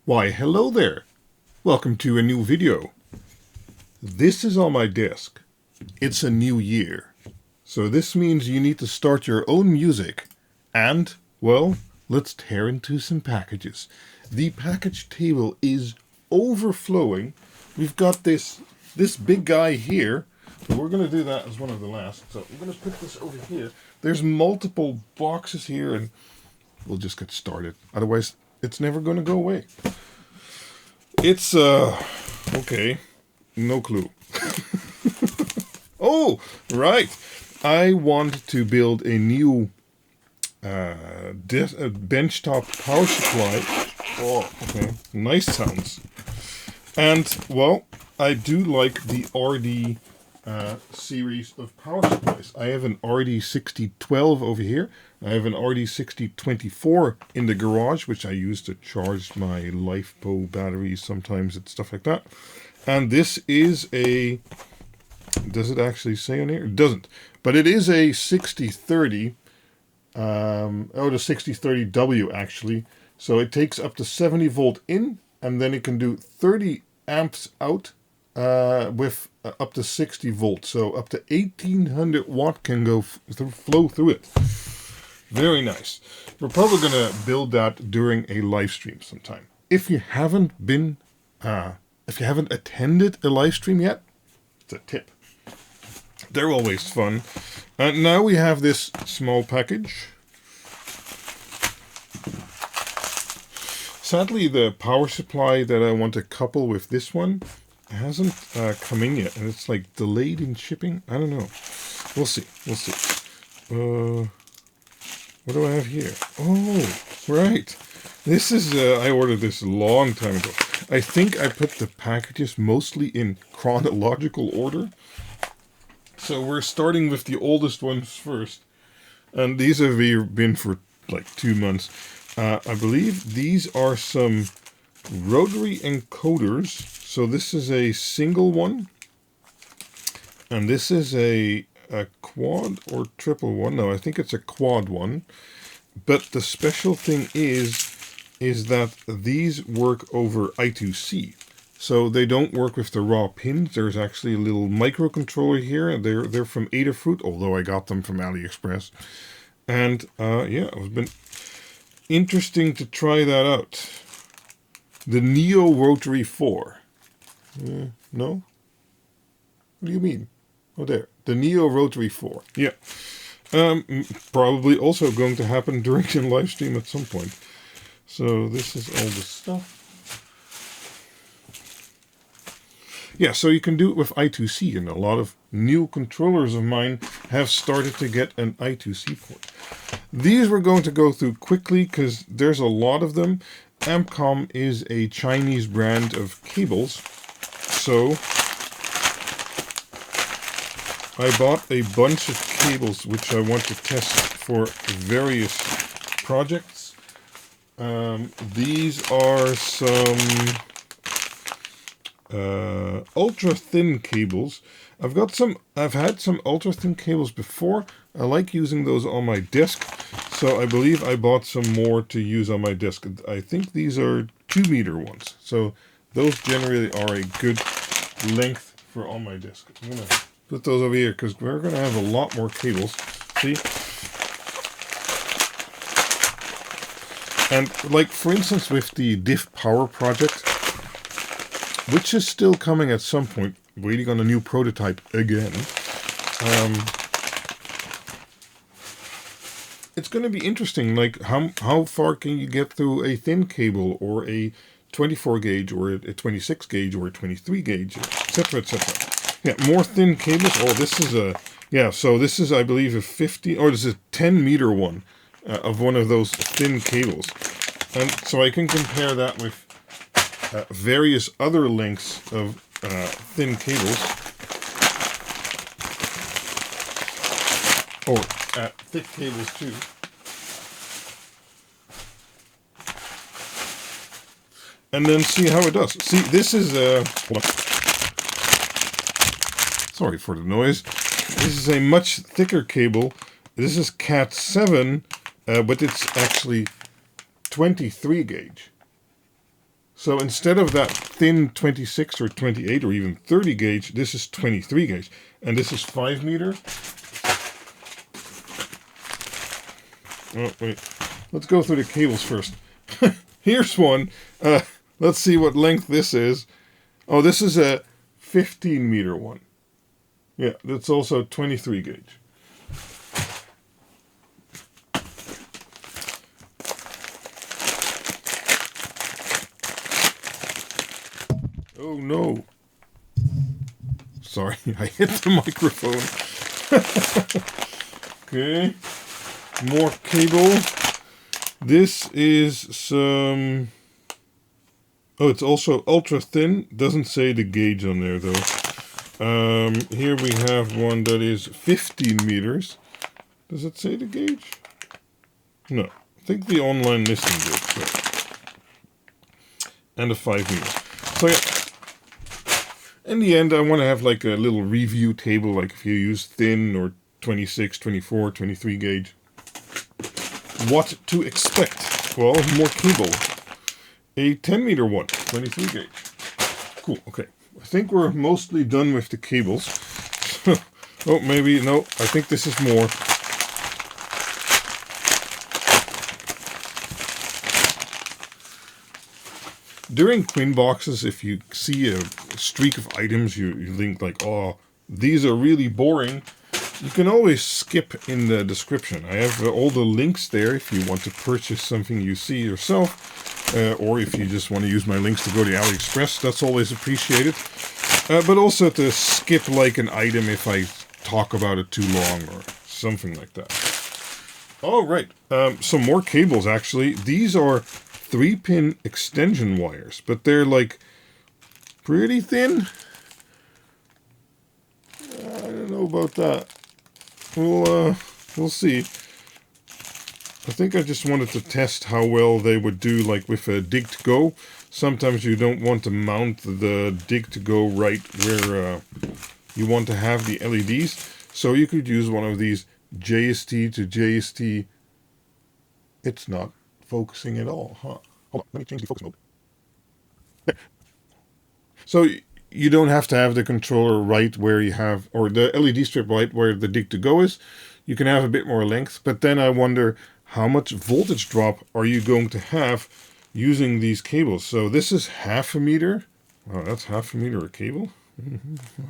Why, hello there. Welcome to a new video. This is on my desk. It's a new year. So this means you need to start your own music. And, well, let's tear into some packages. The package table is overflowing. We've got this big guy here. But we're going to do that as one of the last. So I'm going to put this over here. There's multiple boxes here and we'll just get started. Otherwise, it's never going to go away. It's, okay, no clue. Oh, right. I want to build a new benchtop power supply. Oh, okay, nice sounds. And, well, I do like the RD series of power supplies. I have an RD6012 over here. I have an RD6024 in the garage, which I use to charge my LifePo batteries sometimes and stuff like that. And this is a, does it actually say on here? It doesn't. But it is a 6030, the 6030W actually. So it takes up to 70 volt in, and then it can do 30 amps out with up to 60 volts. So up to 1800 watt can go flow through it. Very nice. We're probably going to build that during a live stream sometime. If you haven't attended a live stream yet, it's a tip. They're always fun. And now we have this small package. Sadly, the power supply that I want to couple with this one hasn't come in yet, and it's like delayed in shipping. I don't know. We'll see. We'll see. What do I have here? Oh, right. This is, I ordered this a long time ago. I think I put the packages mostly in chronological order. So we're starting with the oldest ones first. And these have been for like 2 months. I believe these are some Rotary encoders. So this is a single one. And this is a quad or triple one. No, I think it's a quad one. But the special thing is that these work over I2C. So they don't work with the raw pins. There's actually a little microcontroller here. They're from Adafruit, although I got them from Aliexpress. And yeah, it's been interesting to try that out. The Neo Rotary 4. No? What do you mean? Oh, there. The Neo Rotary 4. Yeah. Probably also going to happen during the live stream at some point. So this is all the stuff. Yeah, so you can do it with I2C, and a lot of new controllers of mine have started to get an I2C port. These we're going to go through quickly because there's a lot of them. AMPCOM is a Chinese brand of cables. So I bought a bunch of cables which I want to test for various projects. These are some ultra thin cables. I've had some ultra thin cables before. I like using those on my desk, so I believe I bought some more to use on my desk. I think these are 2-meter ones, so those generally are a good length for on my desk. I'm gonna put those over here because we're gonna have a lot more cables. See? And like for instance with the diff power project, which is still coming at some point, waiting on a new prototype again. It's going to be interesting, like how far can you get through a thin cable, or a 24 gauge, or a 26 gauge, or a 23 gauge, etc., etc. Yeah, more thin cables. Oh, this is a, yeah, so this is, I believe, a 50, or this is a 10-meter one of one of those thin cables. And so I can compare that with various other lengths of thin cables, or thick cables too. And then see how it does. See, this is sorry for the noise. This is a much thicker cable. This is Cat 7, but it's actually 23 gauge. So instead of that thin 26 or 28 or even 30 gauge, this is 23 gauge. And this is 5 meter. Oh, wait. Let's go through the cables first. Here's one. Let's see what length this is. Oh, this is a 15 meter one. Yeah, that's also 23 gauge. Oh no. Sorry, I hit the microphone. Okay. More cable. This is some... Oh, it's also ultra thin. Doesn't say the gauge on there though. Here we have one that is 15 meters. Does it say the gauge? No. I think the online listing did. So. And a 5 meter. So yeah. In the end, I want to have like a little review table, like if you use thin or 26, 24, 23 gauge. What to expect? Well, more cable. A 10 meter one, 23 gauge. Cool, okay. I think we're mostly done with the cables. Oh, maybe, no, I think this is more. During QuinBoxes, if you see a streak of items, you think like, oh, these are really boring. You can always skip in the description. I have all the links there if you want to purchase something you see yourself. Or if you just want to use my links to go to Aliexpress, that's always appreciated. But also to skip like an item if I talk about it too long or something like that. All right, some more cables actually. These are 3-pin extension wires, but they're like pretty thin. I don't know about that. We'll see. I think I just wanted to test how well they would do like with a dig-to-go. Sometimes you don't want to mount the dig-to-go right where you want to have the LEDs. So you could use one of these JST to JST. It's not focusing at all, huh? Hold on, let me change the focus mode. There. So you don't have to have the controller right where you have, or the LED strip right where the dig-to-go is. You can have a bit more length, but then I wonder how much voltage drop are you going to have using these cables. So this is 0.5 meter. Wow, that's 0.5 meter of cable? I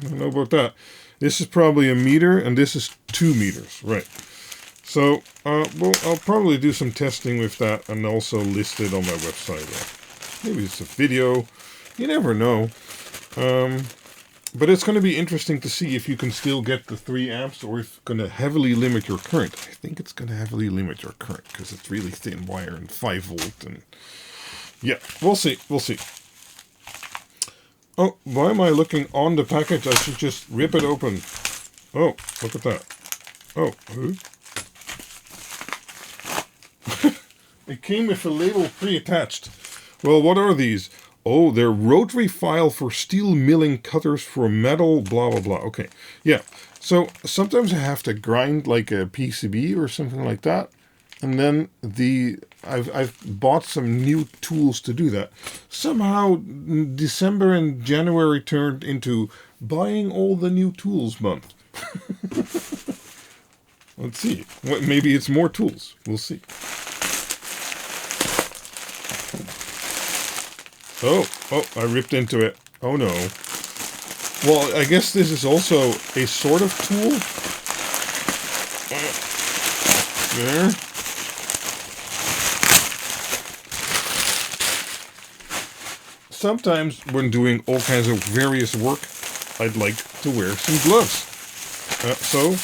don't know about that. This is probably 1 meter, and this is 2 meters, right. So, well, I'll probably do some testing with that and also list it on my website. Maybe it's a video. You never know. But it's going to be interesting to see if you can still get the 3 amps or if it's going to heavily limit your current. I think it's going to heavily limit your current because it's really thin wire and 5 volt. And yeah, we'll see. We'll see. Oh, why am I looking on the package? I should just rip it open. Oh, look at that. Oh, it came with a label pre-attached. Well, what are these? Oh, they're rotary file for steel milling cutters for metal, blah, blah, blah. Okay, yeah. So sometimes I have to grind like a PCB or something like that. And then I've bought some new tools to do that. Somehow December and January turned into buying all the new tools month. Let's see. Maybe it's more tools. We'll see. Oh, I ripped into it. Oh no. Well, I guess this is also a sort of tool. There. Sometimes when doing all kinds of various work, I'd like to wear some gloves. So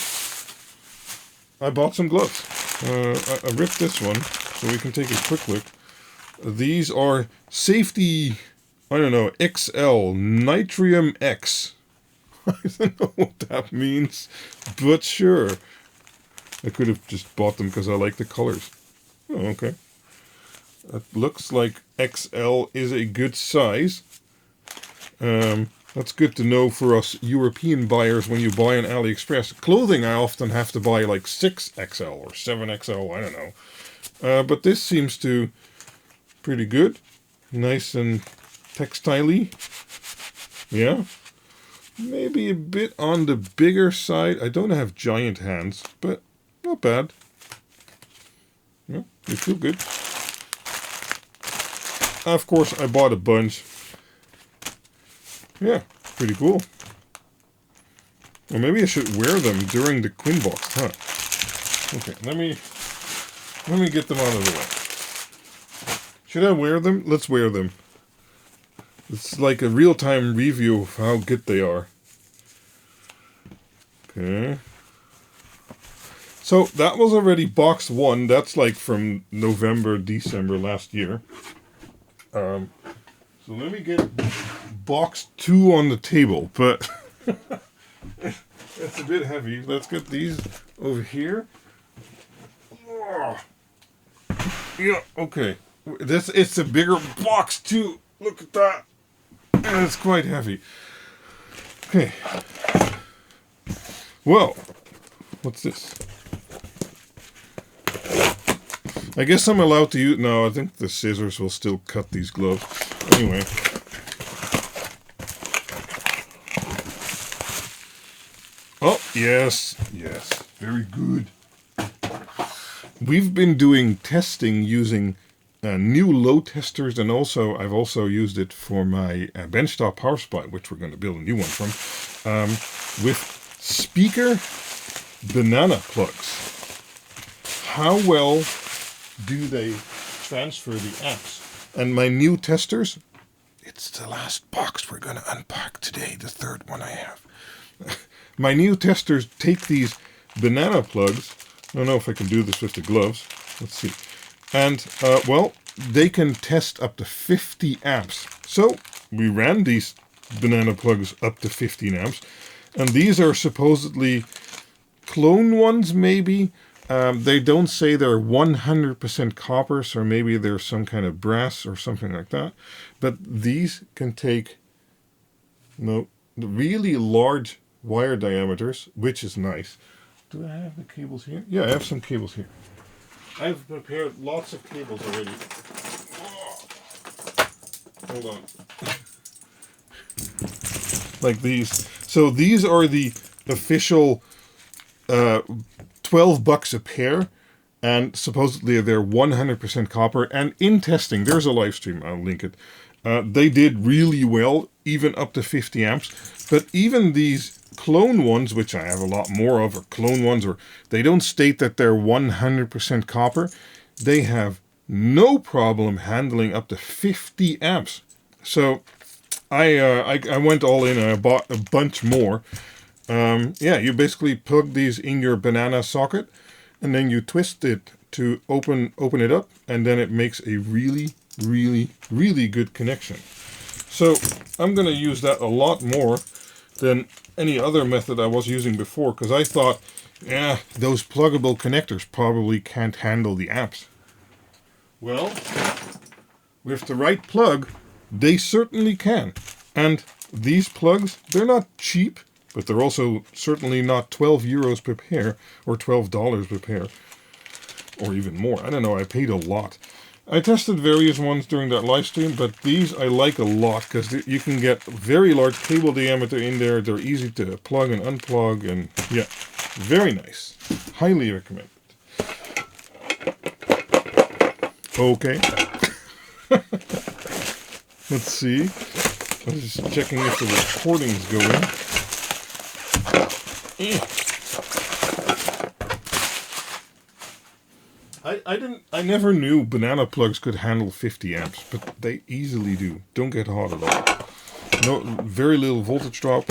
I bought some gloves. I ripped this one so we can take a quick look. These are safety, I don't know, XL, Nitrium X. I don't know what that means, but sure. I could have just bought them because I like the colors. Oh, okay. It looks like XL is a good size. That's good to know for us European buyers when you buy on AliExpress. Clothing I often have to buy like 6XL or 7XL, I don't know. But this seems to pretty good. Nice and textile-y. Yeah. Maybe a bit on the bigger side. I don't have giant hands, but not bad. Yeah, they feel good. Of course, I bought a bunch. Yeah, pretty cool. Or maybe I should wear them during the QuinBoxed, huh? Okay, let me get them out of the way. Should I wear them? Let's wear them. It's like a real-time review of how good they are. Okay. So that was already box 1. That's like from November, December last year. So let me get box 2 on the table, but it's a bit heavy. Let's get these over here. Yeah, okay. It's a bigger box too. Look at that. And it's quite heavy. Okay. Well, what's this? I guess I'm allowed to use... No, I think the scissors will still cut these gloves. Anyway. Oh, yes. Yes. Very good. We've been doing testing using new load testers, and also I've also used it for my benchtop power supply, which we're going to build a new one from, with speaker banana plugs. How well do they transfer the amps? And my new testers, it's the last box we're going to unpack today, the third one I have. My new testers take these banana plugs. I don't know if I can do this with the gloves. Let's see. And, well, they can test up to 50 amps. So we ran these banana plugs up to 15 amps. And these are supposedly clone ones, maybe. They don't say they're 100% copper, so maybe there's some kind of brass or something like that. But these can take really large wire diameters, which is nice. Do I have the cables here? Yeah, I have some cables here. I've prepared lots of cables already. Oh. Hold on. Like these. So these are the official $12 a pair, and supposedly they're 100% copper. And in testing, there's a live stream, I'll link it. They did really well, even up to 50 amps. But even these clone ones, which I have a lot more of, or clone ones, or they don't state that they're 100% copper. They have no problem handling up to 50 amps. So I went all in and I bought a bunch more. Yeah, you basically plug these in your banana socket, and then you twist it to open it up, and then it makes a really, really, really good connection. So I'm going to use that a lot more than any other method I was using before, because I thought, yeah, those pluggable connectors probably can't handle the amps. Well, with the right plug, they certainly can. And these plugs, they're not cheap, but they're also certainly not 12 euros per pair, or $12 per pair, or even more. I don't know, I paid a lot. I tested various ones during that live stream, but these I like a lot, because you can get very large cable diameter in there. They're easy to plug and unplug, and yeah, very nice. Highly recommended. Okay. Let's see. I'm just checking if the recording's going. I never knew banana plugs could handle 50 amps, but they easily do. Don't get hot at all. No, very little voltage drop.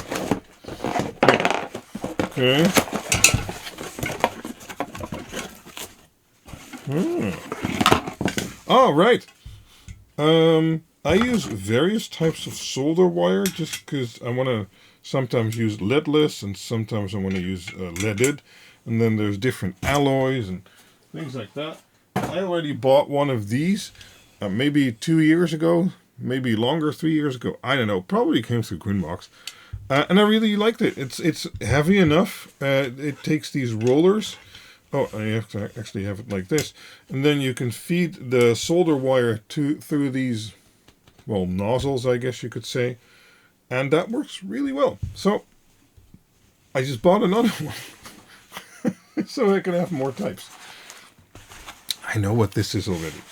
Okay. Oh, right. I use various types of solder wire just because I want to sometimes use leadless and sometimes I want to use leaded. And then there's different alloys and things like that. I already bought one of these maybe 2 years ago, maybe longer, 3 years ago. I don't know. Probably came through QuinBoxed. And I really liked it. It's heavy enough. It takes these rollers. Oh, I have to actually have it like this. And then you can feed the solder wire through these well, nozzles, I guess you could say. And that works really well. So I just bought another one so I can have more types. I know what this is already.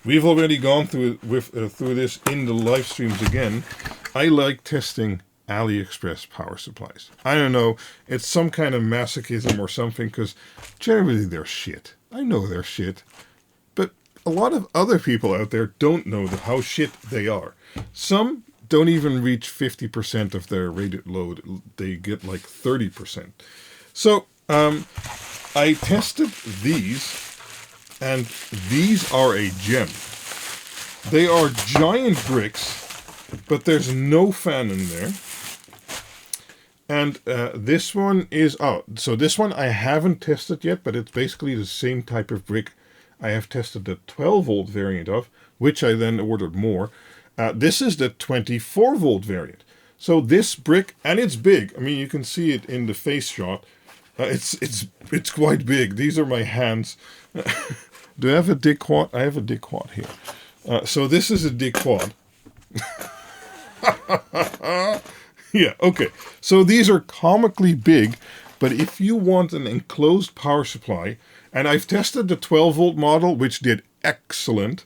We've already gone through this in the live streams again. I like testing Aliexpress power supplies. I don't know, it's some kind of masochism or something, because generally they're shit. I know they're shit. But a lot of other people out there don't know how shit they are. Some don't even reach 50% of their rated load. They get like 30%. So I tested these, and these are a gem. They are giant bricks, but there's no fan in there. And this one is out. So this one I haven't tested yet, but it's basically the same type of brick I have tested the 12-volt variant of, which I then ordered more. This is the 24-volt variant. So this brick, and it's big. I mean, you can see it in the face shot. It's quite big. These are my hands. Do I have a dig quad? I have a dig quad here. So this is a dig quad. Yeah, okay. So these are comically big, but if you want an enclosed power supply, and I've tested the 12-volt model, which did excellent.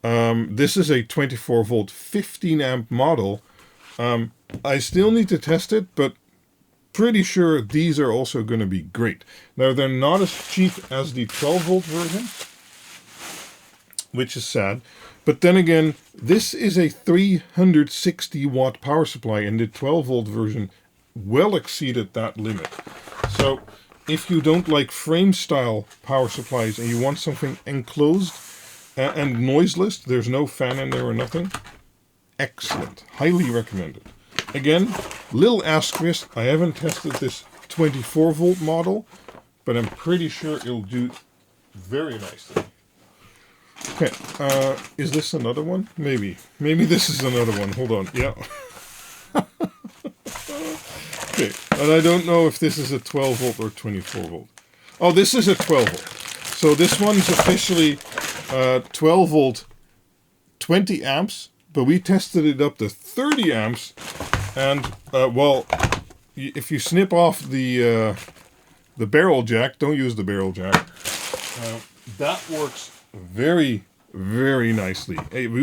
This is a 24-volt 15-amp model. I still need to test it, but pretty sure these are also going to be great. Now, they're not as cheap as the 12-volt version, which is sad. But then again, this is a 360-watt power supply, and the 12-volt version well exceeded that limit. So if you don't like frame-style power supplies and you want something enclosed and noiseless, there's no fan in there or nothing, excellent. Highly recommended. Again, little asterisk, I haven't tested this 24-volt model, but I'm pretty sure it'll do very nicely. Okay, is this another one? Maybe. Maybe this is another one. Hold on. Yeah. Okay, and I don't know if this is a 12-volt or 24-volt. Oh, this is a 12-volt. So this one's officially 12-volt, 20 amps, but we tested it up to 30 amps, and, well, if you snip off the barrel jack, don't use the barrel jack, that works very, very nicely.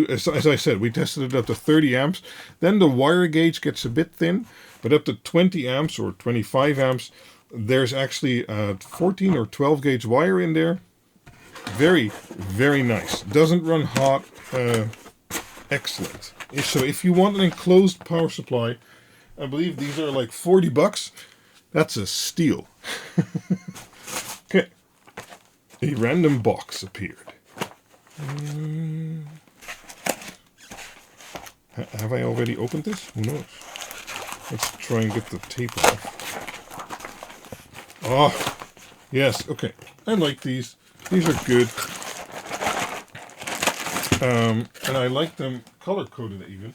As I said, we tested it up to 30 amps. Then the wire gauge gets a bit thin, but up to 20 amps or 25 amps, there's actually a 14 or 12 gauge wire in there. Very, very nice. Doesn't run hot. Excellent. So if you want an enclosed power supply, I believe these are like $40. That's a steal. Okay. A random box appeared. Have I already opened this? Who knows? Let's try and get the tape off. Oh, yes, okay. I like these. These are good. And I like them color-coded even.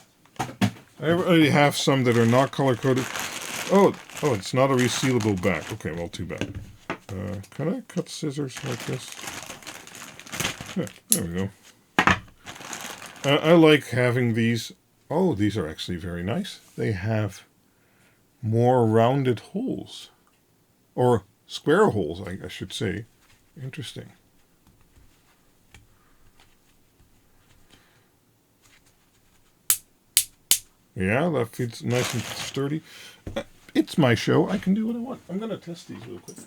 I already have some that are not color-coded. Oh, it's not a resealable back. Okay, well, too bad. Can I cut scissors like this? Yeah, there we go. I like having these. Oh, these are actually very nice. They have more rounded holes. Or square holes, I should say. Interesting. Yeah, that fits nice and sturdy. It's my show. I can do what I want. I'm going to test these real quick.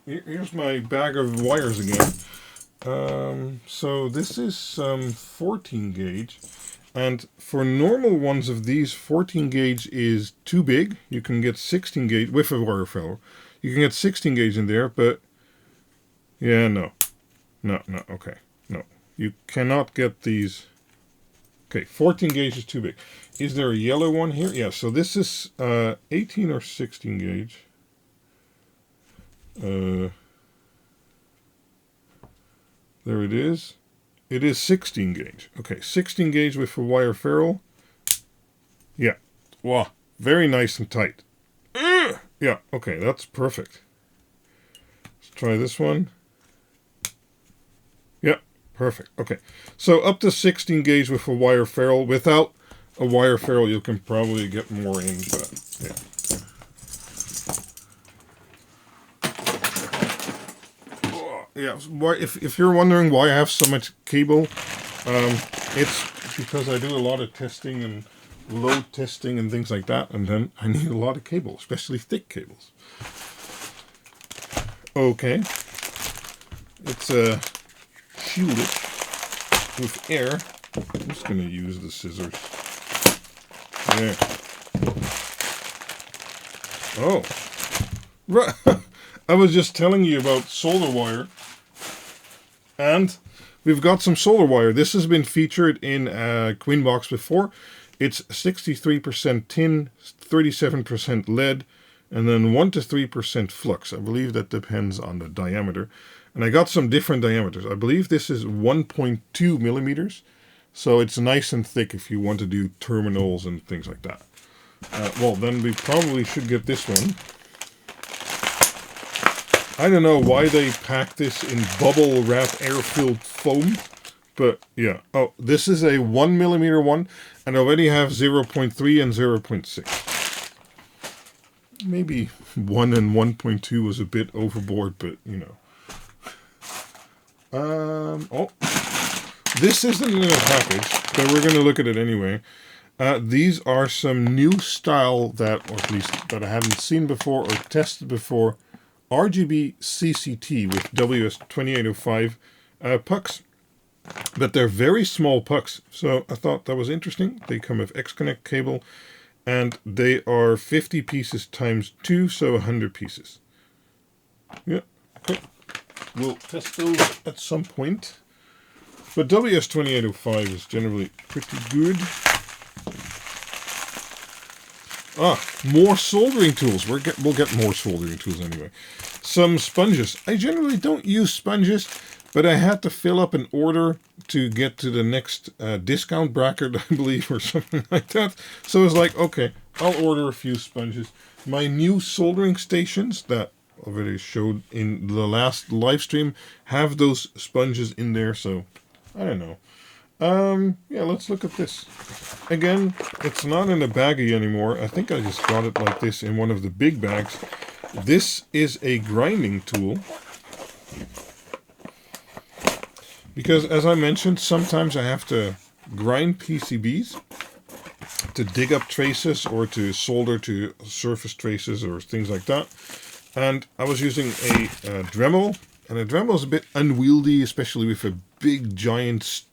Here's my bag of wires again. So this is 14 gauge. And for normal ones of these, 14 gauge is too big. You can get 16 gauge with a wire fellow. You can get 16 gauge in there, but yeah, no. No, okay. No. You cannot get these. Okay, 14 gauge is too big. Is there a yellow one here? Yeah, so this is 18 or 16 gauge. There it is. It is 16 gauge. Okay, 16 gauge with a wire ferrule. Yeah. Wow, very nice and tight. Yeah, okay, that's perfect. Let's try this one. Yeah, Perfect. Okay. So up to 16 gauge with a wire ferrule. Without a wire ferrule, you can probably get more in, but yeah. Yeah, if you're wondering why I have so much cable, it's because I do a lot of testing and load testing and things like that, and then I need a lot of cable, especially thick cables. Okay, it's shielded with air. I'm just going to use the scissors. There. Oh, right. I was just telling you about solder wire. And we've got some solder wire. This has been featured in QuinBoxed before. It's 63% tin, 37% lead, and then 1 to 3% flux. I believe that depends on the diameter. And I got some different diameters. I believe this is 1.2 millimeters. So it's nice and thick if you want to do terminals and things like that. Well, then we probably should get this one. I don't know why they pack this in bubble wrap air-filled foam, but yeah. Oh, this is a 1 millimeter one, and I already have 0.3 and 0.6. Maybe 1 and 1.2 was a bit overboard, but you know. Oh, this isn't in a package, but we're going to look at it anyway. These are some new style that, or at least that I haven't seen before or tested before. RGBCCT with WS2805 pucks, but they're very small pucks, so I thought that was interesting. They come with X-Connect cable, and they are 50 pieces times 2, so 100 pieces. Yeah, okay. We'll test those at some point. But WS2805 is generally pretty good. Ah, more soldering tools. We'll get more soldering tools anyway. Some sponges. I generally don't use sponges, but I had to fill up an order to get to the next discount bracket, I believe, or something like that. So I was like, okay, I'll order a few sponges. My new soldering stations that I already showed in the last live stream have those sponges in there, so I don't know. Yeah, let's look at this. Again, it's not in a baggie anymore. I think I just got it like this in one of the big bags. This is a grinding tool. Because as I mentioned, sometimes I have to grind PCBs to dig up traces or to solder to surface traces or things like that. And I was using a Dremel, and a Dremel is a bit unwieldy, especially with a big giant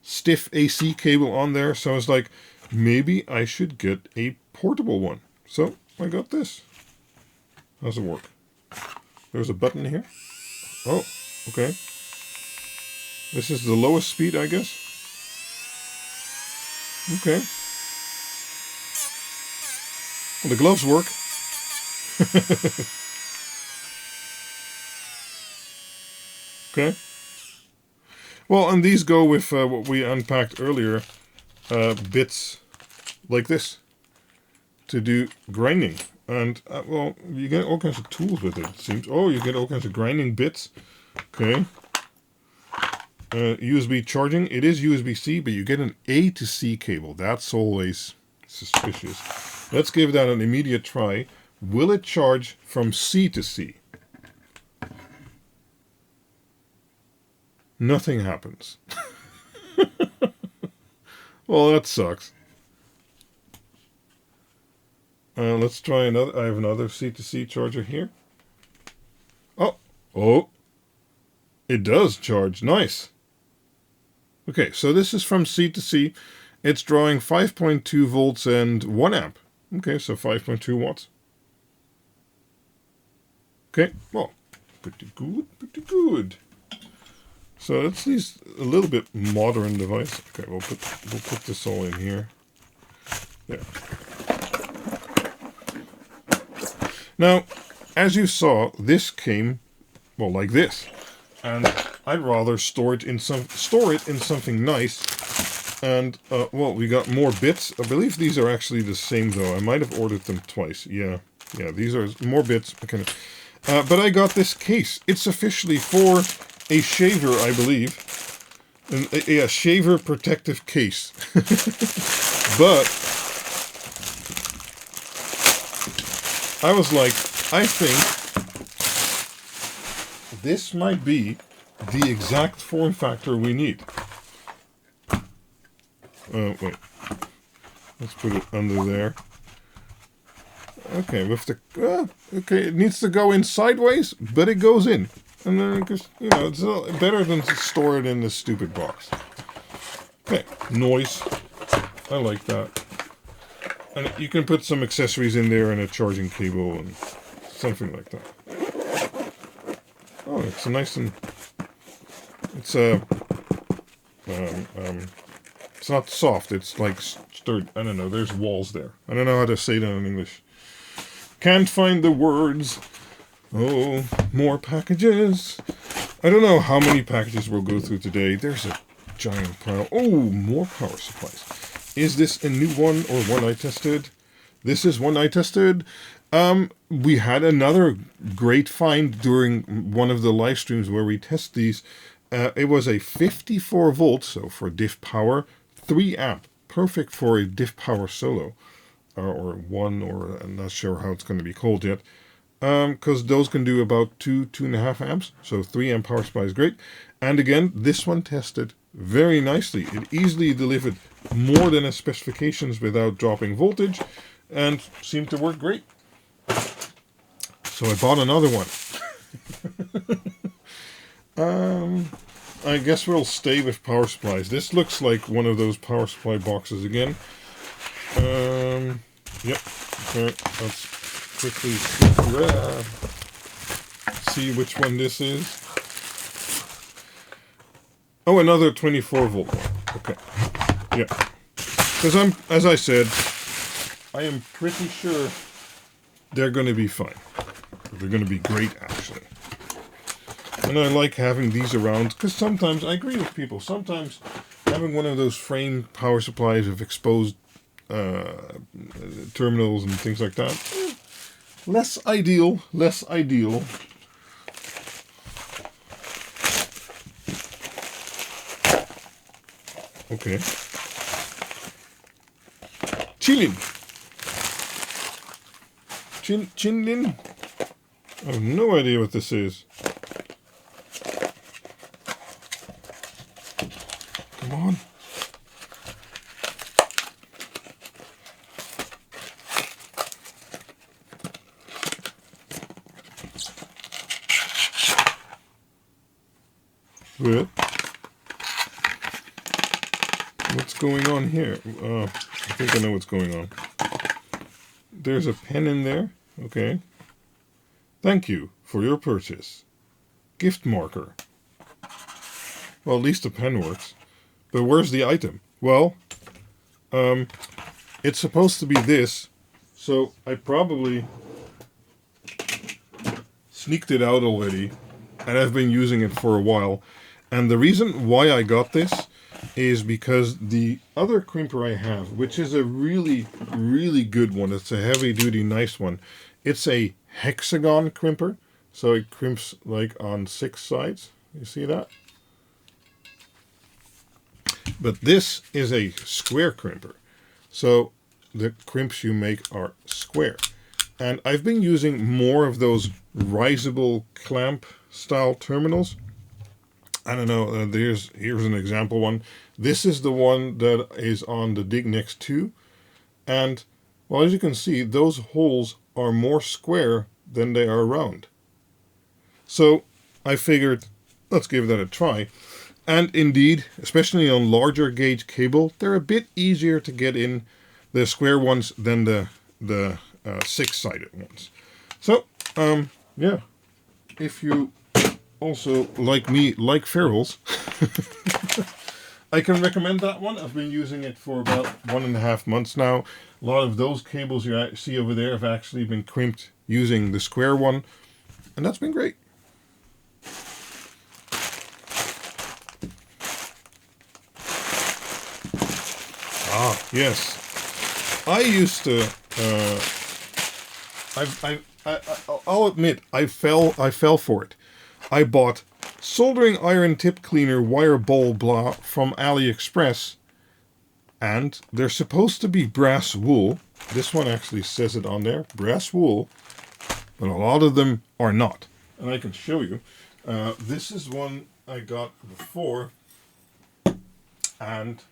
stiff AC cable on there. So I was like, maybe I should get a portable one. So I got this. How's it work? There's a button here. Oh, okay. This is the lowest speed, I guess. Okay. Well, the gloves work. Okay. Well, and these go with what we unpacked earlier, bits like this to do grinding. And, well, you get all kinds of tools with it, it seems. Oh, you get all kinds of grinding bits. Okay. USB charging. It is USB-C, but you get an A to C cable. That's always suspicious. Let's give that an immediate try. Will it charge from C to C? Nothing happens. Well, that sucks. Let's try another. I have another C2C charger here. Oh, it does charge. Nice. Okay, so this is from C to C. It's drawing 5.2 volts and 1 amp. Okay, so 5.2 watts. Okay, well, pretty good, pretty good. So that's a little bit modern device. Okay, we'll put this all in here. There. Now, as you saw, this came, well, like this, and I'd rather store it in something nice. And well, we got more bits. I believe these are actually the same though. I might have ordered them twice. Yeah, these are more bits. Okay. But I got this case. It's officially for a shaver, I believe. A shaver protective case. But I was like, I think this might be the exact form factor we need. Wait. Let's put it under there. Okay, with the okay, it needs to go in sideways, but it goes in, and then it's better than to store it in this stupid box. Okay, noise. I like that, and you can put some accessories in there and a charging cable and something like that. Oh, it's a nice and it's it's not soft. It's like sturdy. I don't know. There's walls there. I don't know how to say that in English. Can't find the words. Oh, more packages. I don't know how many packages we'll go through today. There's a giant pile. Oh, more power supplies. Is this a new one or one I tested? This is one I tested. We had another great find during one of the live streams where we test these. It was a 54 volt, so for diff power, 3 amp. Perfect for a diff power solo. Or one, or I'm not sure how it's going to be called yet, because those can do about 2.5 amps, so 3 amp power supply is great. And again, this one tested very nicely. It easily delivered more than its specifications without dropping voltage, and seemed to work great. So I bought another one. I guess we'll stay with power supplies. This looks like one of those power supply boxes again. Yep. Okay, let's quickly see which one this is. Oh, another 24 volt one. Okay. Yeah. Because as I said, I am pretty sure they're going to be fine. They're going to be great, actually. And I like having these around, because sometimes, I agree with people, sometimes having one of those frame power supplies with exposed terminals and things like that, less ideal. Okay. Chilin. Chinlin. I have no idea what this is. Come on. Good. What's going on here? I think I know what's going on. There's a pen in there. Okay. Thank you for your purchase. Gift marker. Well, at least the pen works. But where's the item? Well, it's supposed to be this. So I probably sneaked it out already. And I've been using it for a while. And the reason why I got this is because the other crimper I have, which is a really, really good one, it's a heavy-duty, nice one. It's a hexagon crimper, so it crimps like on 6 sides. You see that? But this is a square crimper, so the crimps you make are square. And I've been using more of those riseable clamp-style terminals. I don't know, here's an example one. This is the one that is on the Dig Next 2. And, well, as you can see, those holes are more square than they are round. So I figured, let's give that a try. And indeed, especially on larger gauge cable, they're a bit easier to get in, the square ones, than the 6-sided ones. So, yeah, if you also, like me, like ferrules, I can recommend that one. I've been using it for about 1.5 months now. A lot of those cables you see over there have actually been crimped using the square one, and that's been great. Ah, yes. I used to. I'll admit, I fell for it. I bought soldering iron tip cleaner wire ball blah from AliExpress. And they're supposed to be brass wool. This one actually says it on there, brass wool. But a lot of them are not. And I can show you. This is one I got before. And,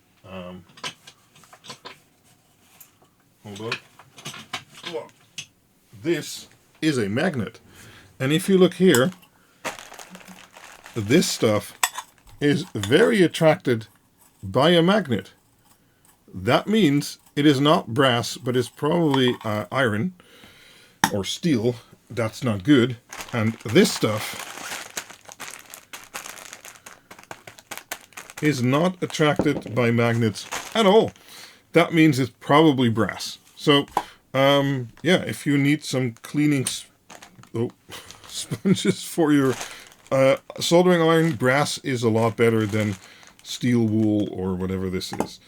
hold on. Look. This is a magnet. And if you look here, this stuff is very attracted by a magnet. That means it is not brass, but it's probably iron or steel. That's not good. And this stuff is not attracted by magnets at all. That means it's probably brass. So, yeah, if you need some cleaning sponges for your soldering iron, brass is a lot better than steel wool or whatever this is.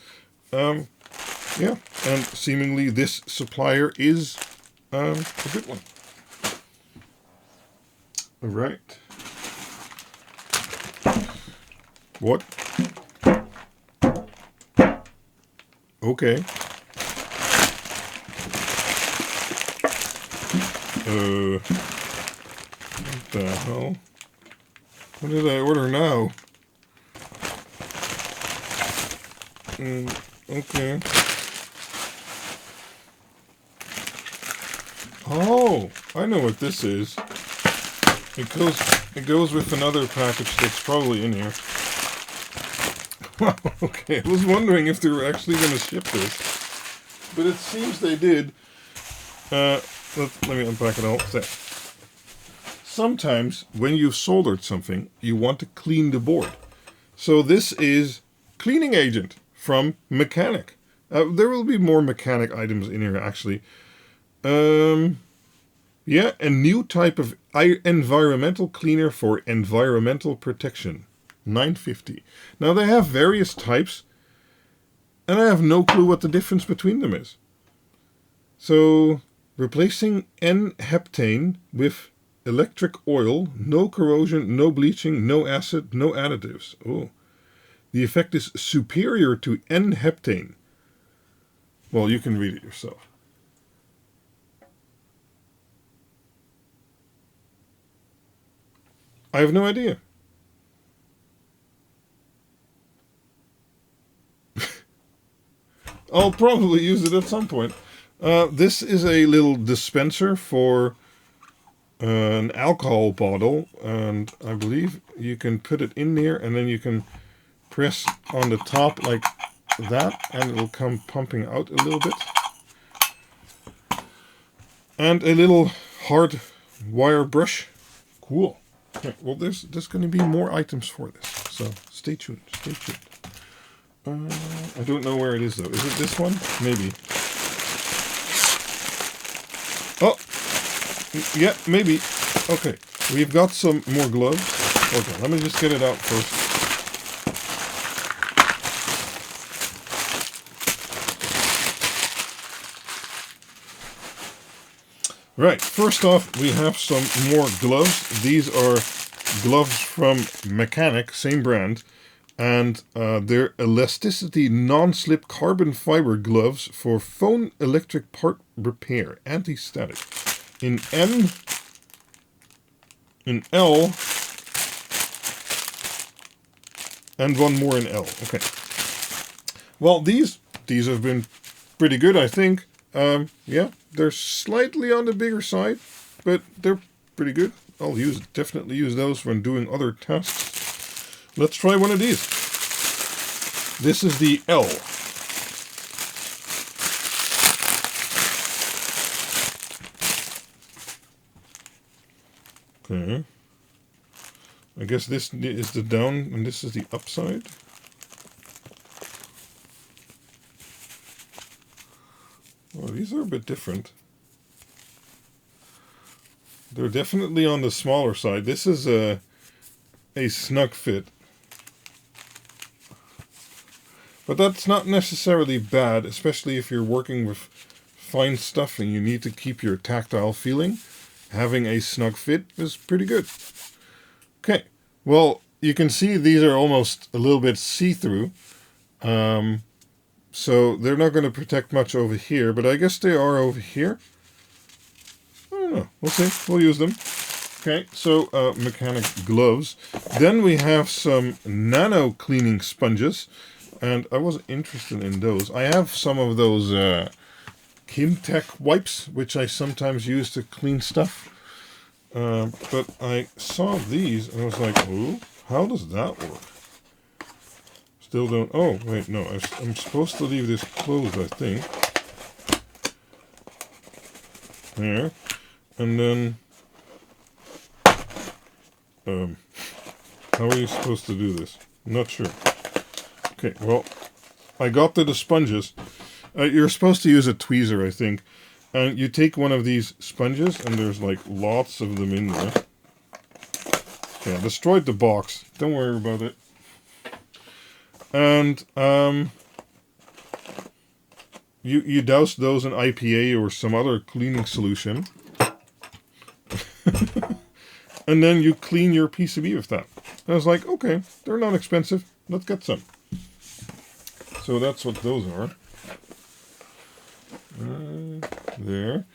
Yeah, and seemingly this supplier is a good one. All right. What? Okay. What the hell? What did I order now? Okay. Oh, I know what this is. It goes with another package that's probably in here. Okay, I was wondering if they were actually going to ship this, but it seems they did. Let me unpack it all. There. Sometimes when you've soldered something, you want to clean the board. So this is cleaning agent from Mechanic. There will be more Mechanic items in here actually. Yeah, a new type of environmental cleaner for environmental protection. $9.50. Now they have various types, and I have no clue what the difference between them is. So, replacing N-heptane with electric oil, no corrosion, no bleaching, no acid, no additives. Oh, the effect is superior to N-heptane. Well, you can read it yourself. I have no idea. I'll probably use it at some point. This is a little dispenser for an alcohol bottle, and I believe you can put it in there, and then you can press on the top like that, and it'll come pumping out a little bit. And a little hard wire brush. Cool. Okay, well, there's going to be more items for this, so stay tuned. Stay tuned. I don't know where it is though. Is it this one? Maybe. Oh! Yeah, maybe. Okay, we've got some more gloves. Okay, let me just get it out first. Right, first off, we have some more gloves. These are gloves from Mechanic, same brand. And they're elasticity non-slip carbon fiber gloves for phone electric part repair, anti-static. In M, in L, and one more in L. Okay. Well, these have been pretty good, I think. Yeah, they're slightly on the bigger side, but they're pretty good. I'll definitely use those when doing other tasks. Let's try one of these. This is the L. Okay. I guess this is the down and this is the upside. Well, these are a bit different. They're definitely on the smaller side. This is a snug fit. But that's not necessarily bad, especially if you're working with fine stuff and you need to keep your tactile feeling. Having a snug fit is pretty good. Okay, Well, you can see these are almost a little bit see-through. So they're not going to protect much over here, but I guess they are over here. I don't know. We'll see. We'll use them. Okay, so mechanic gloves. Then we have some Nano cleaning sponges, and I was interested in those. I have some of those QuinBoxed wipes, which I sometimes use to clean stuff. But I saw these, and I was like, oh, how does that work? Still don't... Oh, wait, no. I'm supposed to leave this closed, I think. There. And then... how are you supposed to do this? Not sure. Okay, well, I got to the sponges. You're supposed to use a tweezer, I think. And you take one of these sponges, and there's like lots of them in there. Yeah, destroyed the box. Don't worry about it. And you douse those in IPA or some other cleaning solution. And then you clean your PCB with that. And I was like, okay, they're not expensive. Let's get some. So that's what those are. There.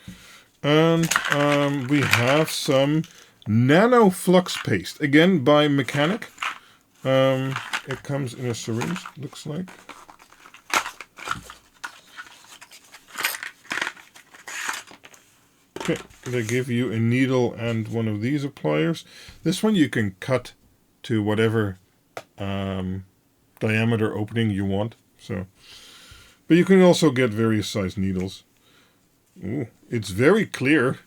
And we have some Nano flux paste. Again, by Mechanic. It comes in a syringe, looks like. Okay, they give you a needle and one of these pliers. This one you can cut to whatever diameter opening you want. So, but you can also get various size needles. Ooh, it's very clear.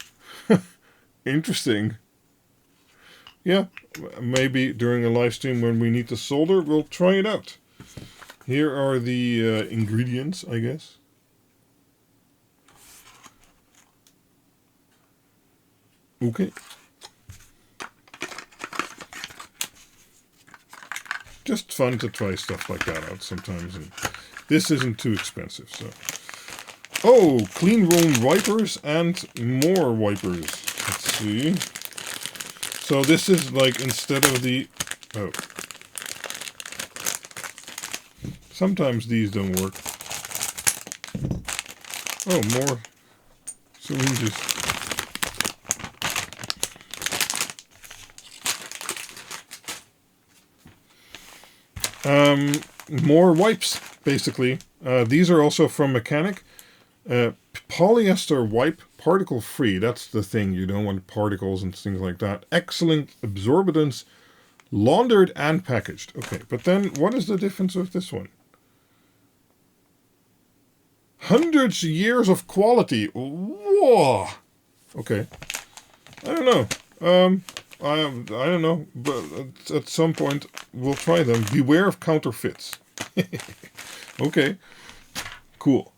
Interesting. Yeah, maybe during a live stream when we need to solder, we'll try it out. Here are the ingredients, I guess. Okay. Just fun to try stuff like that out sometimes, and this isn't too expensive, so. Oh, clean room wipers and more wipers. Let's see. So this is like instead of the... Oh. Sometimes these don't work. Oh, more syringes. More wipes, basically. These are also from Mechanic. Polyester wipe, particle free. That's the thing. You don't want particles and things like that. Excellent absorbance, laundered and packaged. Okay, but then what is the difference with this one? Hundreds of years of quality. Whoa. Okay. I don't know. I don't know, but at some point we'll try them. Beware of counterfeits. Okay, cool.